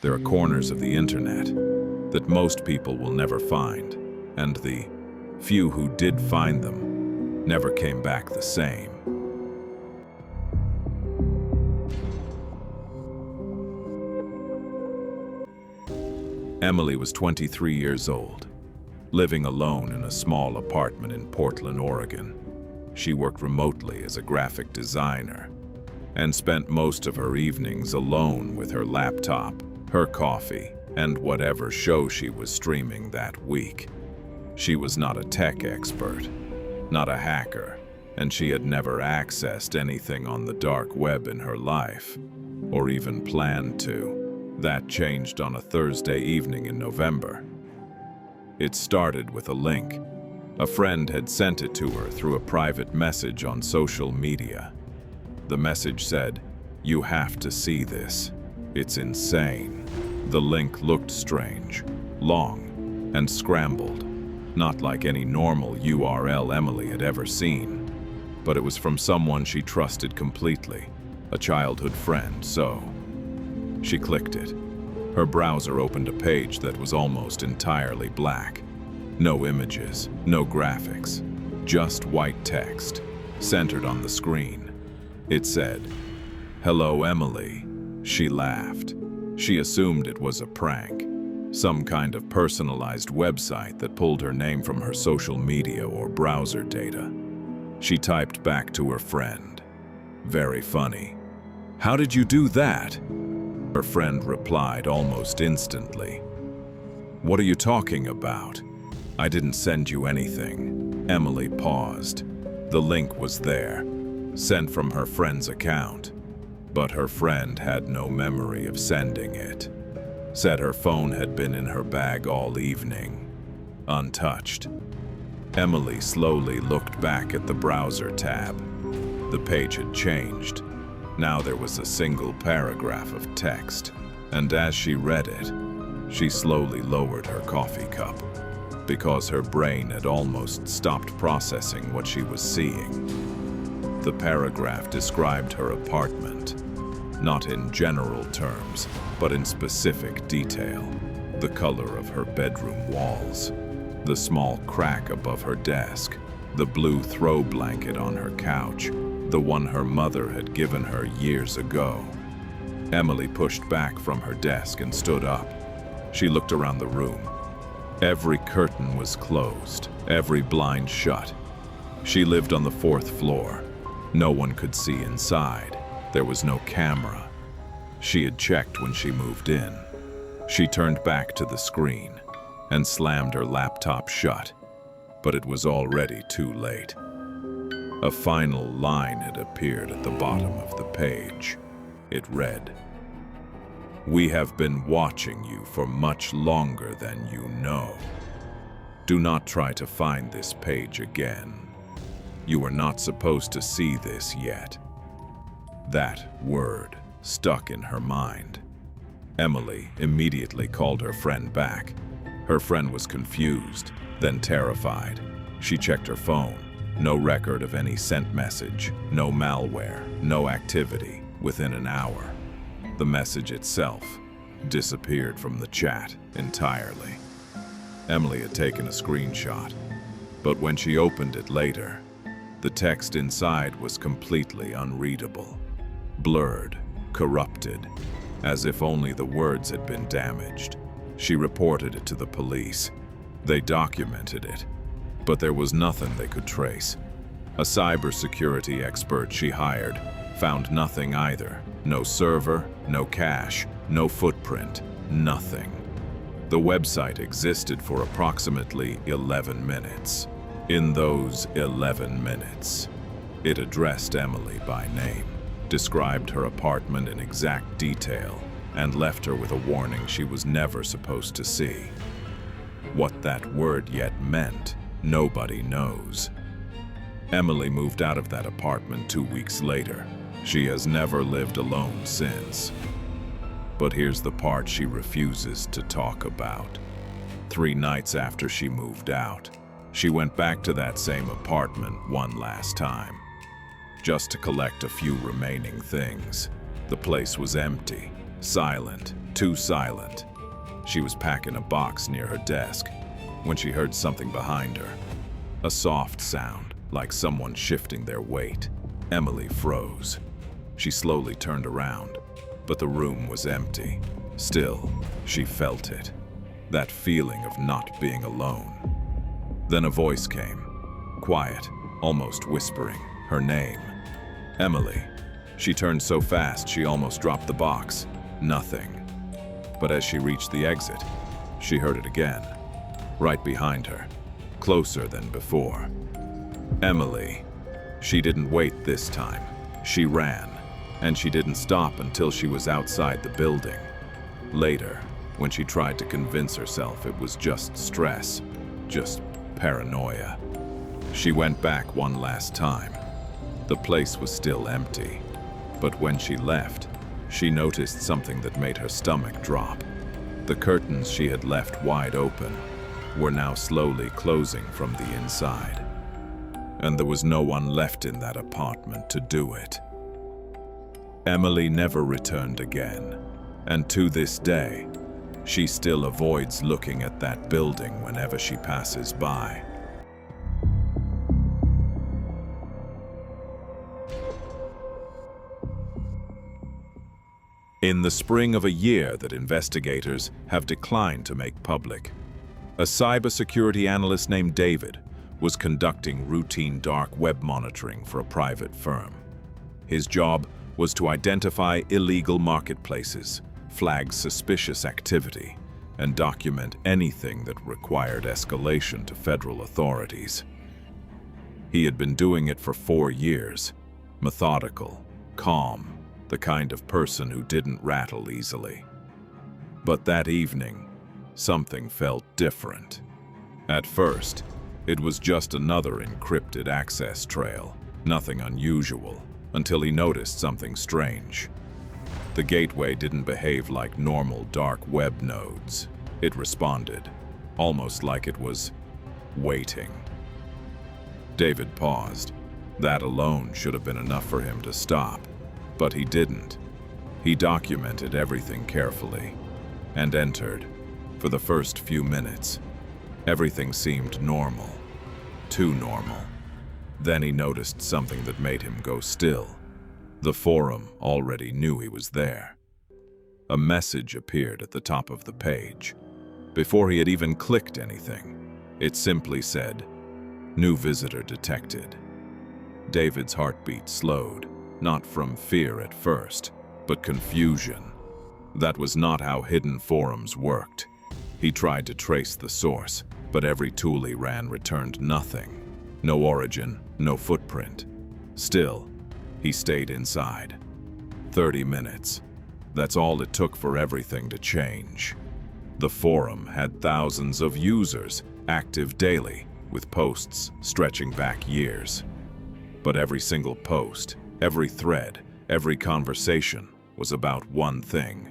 There are corners of the internet that most people will never find, and the few who did find them never came back the same. Emily was 23 years old, living alone in a small apartment in Portland, Oregon. She worked remotely as a graphic designer and spent most of her evenings alone with her laptop, her coffee, and whatever show she was streaming that week. She was not a tech expert, not a hacker, and she had never accessed anything on the dark web in her life, or even planned to. That changed on a Thursday evening in November. It started with a link. A friend had sent it to her through a private message on social media. The message said, "You have to see this. It's insane." The link looked strange, long, and scrambled, not like any normal URL Emily had ever seen. But it was from someone she trusted completely, a childhood friend, so she clicked it. Her browser opened a page that was almost entirely black. No images, no graphics, just white text, centered on the screen. It said, "Hello, Emily." She laughed. She assumed it was a prank, some kind of personalized website that pulled her name from her social media or browser data. She typed back to her friend, "Very funny. How did you do that?" Her friend replied almost instantly, "What are you talking about? I didn't send you anything." Emily paused. The link was there, sent from her friend's account, but her friend had no memory of sending it. Said her phone had been in her bag all evening, untouched. Emily slowly looked back at the browser tab. The page had changed. Now there was a single paragraph of text, and as she read it, she slowly lowered her coffee cup, because her brain had almost stopped processing what she was seeing. The paragraph described her apartment, not in general terms, but in specific detail. The color of her bedroom walls, the small crack above her desk, the blue throw blanket on her couch, the one her mother had given her years ago. Emily pushed back from her desk and stood up. She looked around the room. Every curtain was closed, every blind shut. She lived on the 4th floor. No one could see inside. There was no camera. She had checked when she moved in. She turned back to the screen and slammed her laptop shut, but it was already too late. A final line had appeared at the bottom of the page. It read, "We have been watching you for much longer than you know. Do not try to find this page again. You are not supposed to see this yet." That word stuck in her mind. Emily immediately called her friend back. Her friend was confused, then terrified. She checked her phone. No record of any sent message, no malware, no activity within an hour. The message itself disappeared from the chat entirely. Emily had taken a screenshot, but when she opened it later, the text inside was completely unreadable, blurred, corrupted, as if only the words had been damaged. She reported it to the police. They documented it, but there was nothing they could trace. A cybersecurity expert she hired found nothing either. No server, no cache, no footprint, nothing. The website existed for approximately 11 minutes. In those 11 minutes, it addressed Emily by name, described her apartment in exact detail, and left her with a warning she was never supposed to see. What that word yet meant, nobody knows. Emily moved out of that apartment 2 weeks later. She has never lived alone since. But here's the part she refuses to talk about. 3 nights after she moved out, she went back to that same apartment one last time, just to collect a few remaining things. The place was empty, silent, too silent. She was packing a box near her desk when she heard something behind her. A soft sound, like someone shifting their weight. Emily froze. She slowly turned around, but the room was empty. Still, she felt it. That feeling of not being alone. Then a voice came, quiet, almost whispering, her name. Emily. She turned so fast she almost dropped the box. Nothing. But as she reached the exit, she heard it again, right behind her, closer than before. Emily. She didn't wait this time. She ran, and she didn't stop until she was outside the building. Later, when she tried to convince herself it was just stress, just paranoia, she went back one last time. The place was still empty, but when she left, she noticed something that made her stomach drop. The curtains she had left wide open were now slowly closing from the inside. And there was no one left in that apartment to do it. Emily never returned again, and to this day, she still avoids looking at that building whenever she passes by. In the spring of a year that investigators have declined to make public, a cybersecurity analyst named David was conducting routine dark web monitoring for a private firm. His job was to identify illegal marketplaces, flag suspicious activity, and document anything that required escalation to federal authorities. He had been doing it for 4 years, methodical, calm, the kind of person who didn't rattle easily. But that evening, something felt different. At first, it was just another encrypted access trail, nothing unusual, until he noticed something strange. The gateway didn't behave like normal dark web nodes. It responded, almost like it was waiting. David paused. That alone should have been enough for him to stop, but he didn't. He documented everything carefully and entered. For the first few minutes, everything seemed normal, too normal. Then he noticed something that made him go still. The forum already knew he was there. A message appeared at the top of the page. Before he had even clicked anything, it simply said, "New visitor detected." David's heartbeat slowed, not from fear at first, but confusion. That was not how hidden forums worked. He tried to trace the source, but every tool he ran returned nothing. No origin, no footprint. Still, he stayed inside. 30 minutes. That's all it took for everything to change. The forum had thousands of users, active daily, with posts stretching back years. But every single post, every thread, every conversation was about one thing.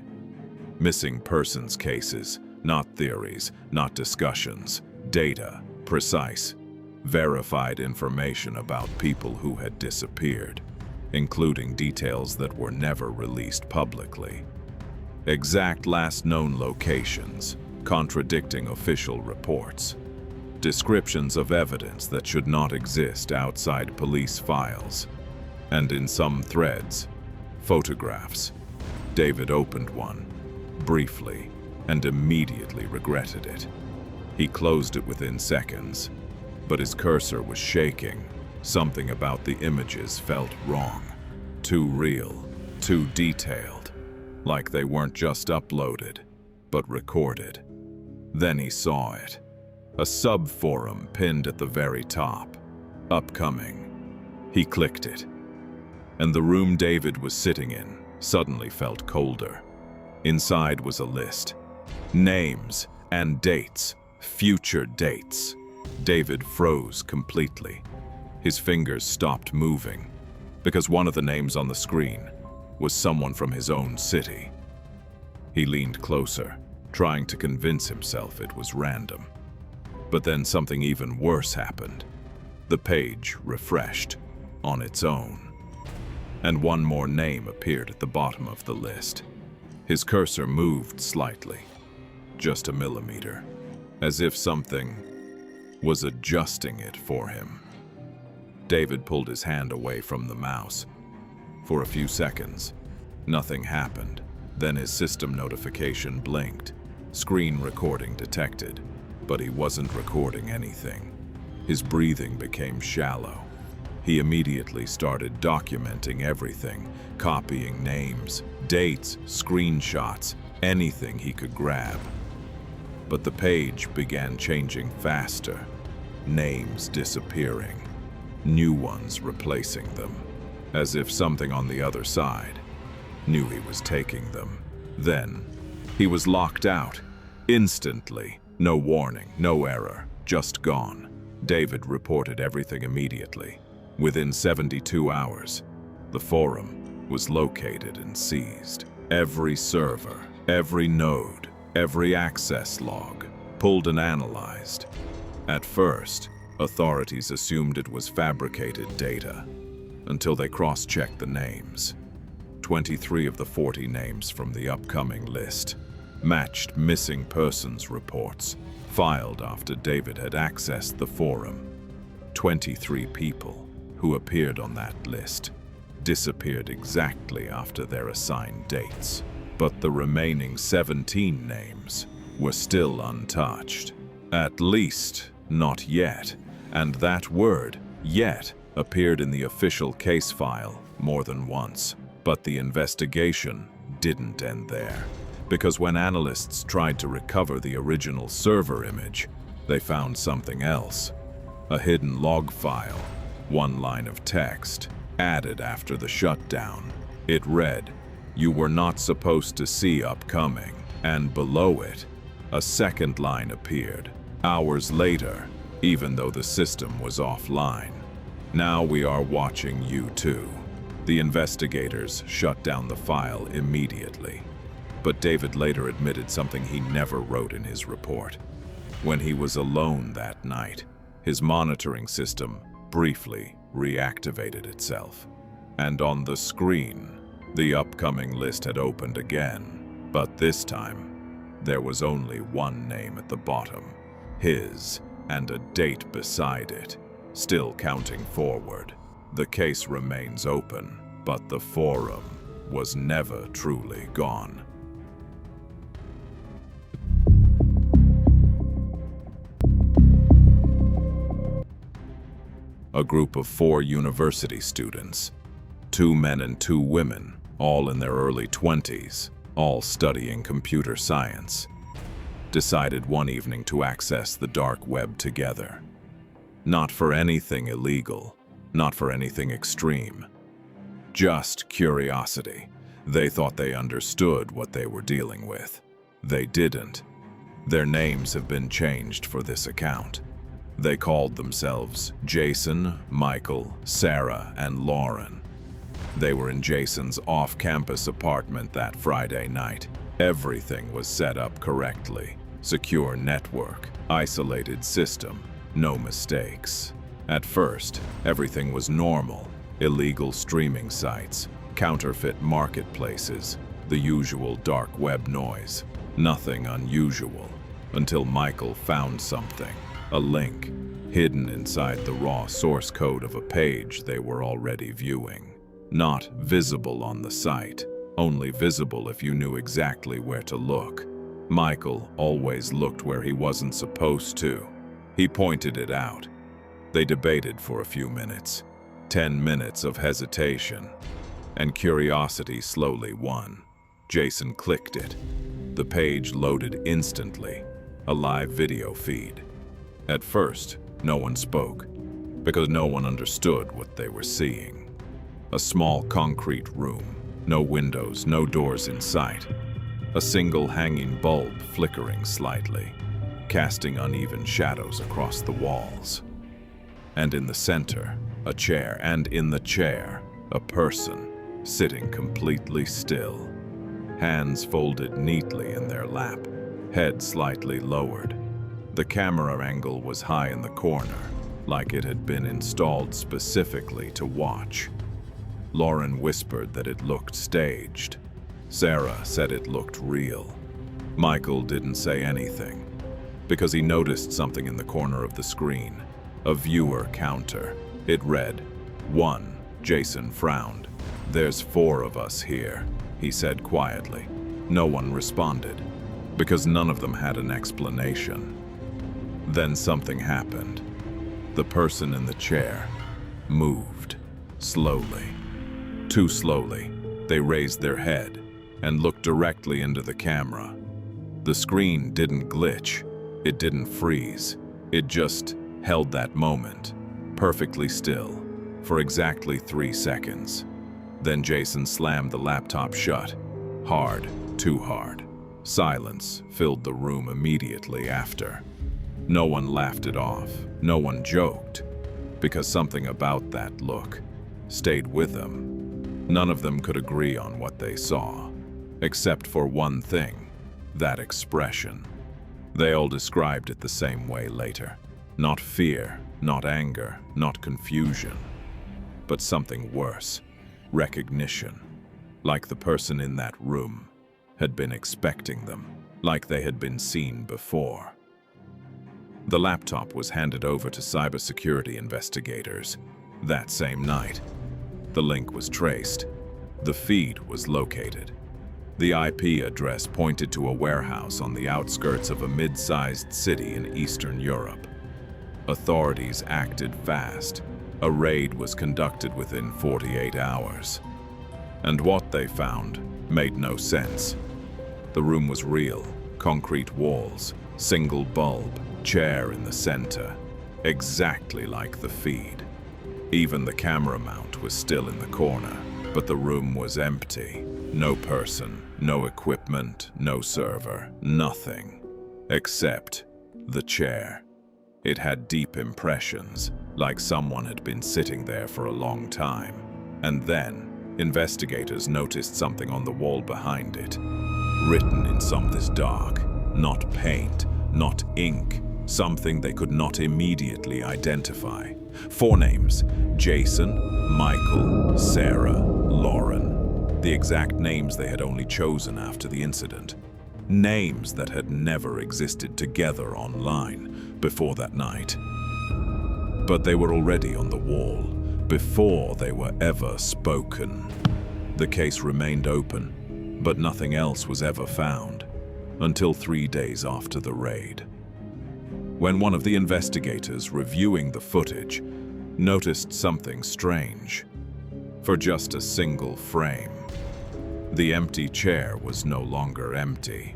Missing persons cases, not theories, not discussions. Data, precise, verified information about people who had disappeared, including details that were never released publicly. Exact last known locations, contradicting official reports. Descriptions of evidence that should not exist outside police files. And in some threads, photographs. David opened one, briefly, and immediately regretted it. He closed it within seconds, but his cursor was shaking. Something about the images felt wrong. Too real, too detailed, like they weren't just uploaded, but recorded. Then he saw it. A sub-forum pinned at the very top. Upcoming. He clicked it, and the room David was sitting in suddenly felt colder. Inside was a list. Names and dates. Future dates. David froze completely. His fingers stopped moving, because one of the names on the screen was someone from his own city. He leaned closer, trying to convince himself it was random. But then something even worse happened. The page refreshed on its own, and one more name appeared at the bottom of the list. His cursor moved slightly, just a millimeter, as if something was adjusting it for him. David pulled his hand away from the mouse. For a few seconds, nothing happened. Then his system notification blinked. Screen recording detected, but he wasn't recording anything. His breathing became shallow. He immediately started documenting everything, copying names, dates, screenshots, anything he could grab. But the page began changing faster, names disappearing, new ones replacing them, as if something on the other side knew he was taking them. Then, he was locked out, instantly. No warning, no error, just gone. David reported everything immediately. Within 72 hours, the forum was located and seized. Every server, every node, every access log, pulled and analyzed. At first, authorities assumed it was fabricated data, until they cross-checked the names. 23 of the 40 names from the upcoming list matched missing persons reports filed after David had accessed the forum. 23 people who appeared on that list disappeared exactly after their assigned dates, but the remaining 17 names were still untouched. At least, not yet, and that word, yet, appeared in the official case file more than once. But the investigation didn't end there, because when analysts tried to recover the original server image, they found something else. A hidden log file, one line of text, added after the shutdown. It read, "You were not supposed to see upcoming," and below it, a second line appeared, hours later, even though the system was offline. "Now we are watching you too." The investigators shut down the file immediately. But David later admitted something he never wrote in his report. When he was alone that night, his monitoring system briefly reactivated itself. And on the screen, the upcoming list had opened again. But this time, there was only one name at the bottom, his, and a date beside it, still counting forward. The case remains open, but the forum was never truly gone. A group of 4 university students, 2 men and 2 women, all in their early 20s, all studying computer science, decided one evening to access the dark web together. Not for anything illegal, not for anything extreme. Just curiosity. They thought they understood what they were dealing with. They didn't. Their names have been changed for this account. They called themselves Jason, Michael, Sarah, and Lauren. They were in Jason's off-campus apartment that Friday night. Everything was set up correctly. Secure network, isolated system, no mistakes. At first, everything was normal. Illegal streaming sites, counterfeit marketplaces, the usual dark web noise. Nothing unusual, until Michael found something. A link, hidden inside the raw source code of a page they were already viewing. Not visible on the site, only visible if you knew exactly where to look. Michael always looked where he wasn't supposed to. He pointed it out. They debated for a few minutes. 10 minutes of hesitation, and curiosity slowly won. Jason clicked it. The page loaded instantly, a live video feed. At first, no one spoke, because no one understood what they were seeing. A small concrete room, no windows, no doors in sight. A single hanging bulb flickering slightly, casting uneven shadows across the walls. And in the center, a chair, and in the chair, a person, sitting completely still. Hands folded neatly in their lap, head slightly lowered. The camera angle was high in the corner, like it had been installed specifically to watch. Lauren whispered that it looked staged. Sarah said it looked real. Michael didn't say anything, because he noticed something in the corner of the screen, a viewer counter. It read, 1. Jason frowned. "There's 4 of us here," he said quietly. No one responded, because none of them had an explanation. Then something happened. The person in the chair moved, slowly. Too slowly. They raised their head and looked directly into the camera. The screen didn't glitch. It didn't freeze. It just held that moment, perfectly still, for exactly 3 seconds. Then Jason slammed the laptop shut. Hard, too hard. Silence filled the room immediately after. No one laughed it off. No one joked, because something about that look stayed with them. None of them could agree on what they saw, except for one thing, that expression. They all described it the same way later. Not fear, not anger, not confusion, but something worse, recognition. Like the person in that room had been expecting them, like they had been seen before. The laptop was handed over to cybersecurity investigators that same night. The link was traced. The feed was located. The IP address pointed to a warehouse on the outskirts of a mid-sized city in Eastern Europe. Authorities acted fast. A raid was conducted within 48 hours. And what they found made no sense. The room was real, concrete walls, single bulb, chair in the center, exactly like the feed. Even the camera mount was still in the corner, but the room was empty. No person, no equipment, no server, nothing, except the chair. It had deep impressions, like someone had been sitting there for a long time. And then, investigators noticed something on the wall behind it, written in this dark, not paint, not ink, something they could not immediately identify. 4 names: Jason, Michael, Sarah, Lauren. The exact names they had only chosen after the incident. Names that had never existed together online before that night. But they were already on the wall, before they were ever spoken. The case remained open, but nothing else was ever found, until 3 days after the raid. When one of the investigators reviewing the footage noticed something strange. For just a single frame, the empty chair was no longer empty.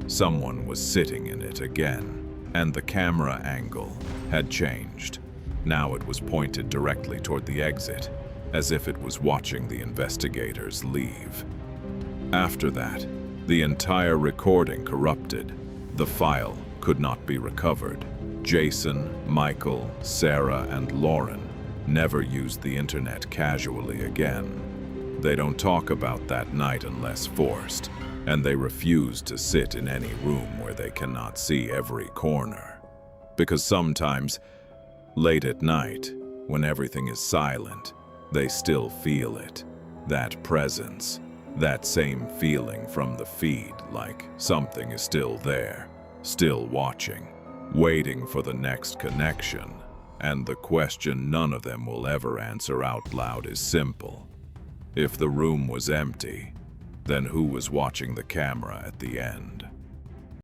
Someone was sitting in it again, and the camera angle had changed. Now it was pointed directly toward the exit, as if it was watching the investigators leave. After that, the entire recording corrupted. The file could not be recovered. Jason, Michael, Sarah, and Lauren never used the internet casually again. They don't talk about that night unless forced, and they refuse to sit in any room where they cannot see every corner. Because sometimes, late at night, when everything is silent, they still feel it. That presence, that same feeling from the feed, like something is still there, still watching, waiting for the next connection. And the question none of them will ever answer out loud is simple. If the room was empty, then who was watching the camera at the end?